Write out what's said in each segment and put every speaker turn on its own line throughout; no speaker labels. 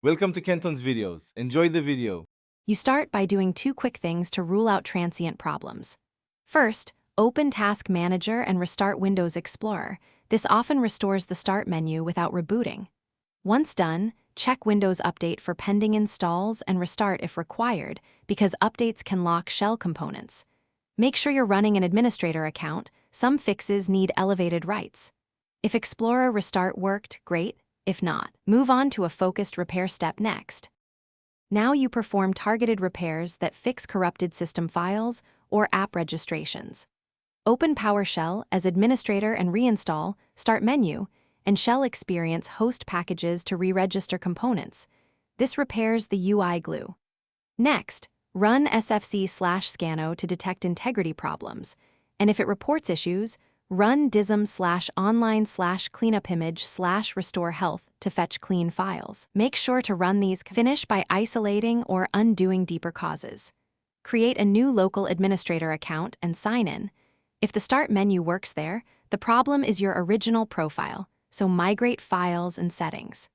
Welcome to Kenton's videos. Enjoy the video.
You start by doing two quick things to rule out transient problems. First, open Task Manager and restart Windows Explorer. This often restores the Start menu without rebooting. Once done, check Windows Update for pending installs and restart if required, because updates can lock shell components. Make sure you're running an administrator account. Some fixes need elevated rights. If Explorer Restart worked, great. If not, move on to a focused repair step next. Now you perform targeted repairs that fix corrupted system files or app registrations. Open PowerShell as administrator and reinstall, Start menu, and Shell Experience host packages to re-register components. This repairs the UI glue. Next, run sfc/scano to detect integrity problems, and if it reports issues, run dism/online/cleanupimage/restore health to fetch clean files. Make sure to run these. Finish by isolating or undoing deeper causes. Create a new local administrator account and sign in. If the Start menu works there, the problem is your original profile, so migrate files and settings.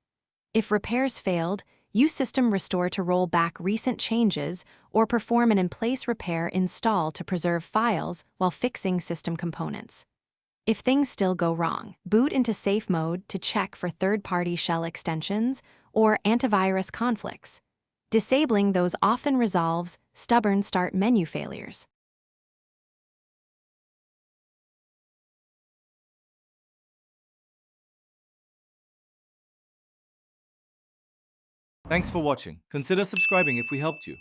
If repairs failed, use System Restore to roll back recent changes or perform an in-place repair install to preserve files while fixing system components. If things still go wrong, boot into safe mode to check for third-party shell extensions or antivirus conflicts. Disabling those often resolves stubborn Start menu failures.
Thanks for watching. Consider subscribing if we helped you.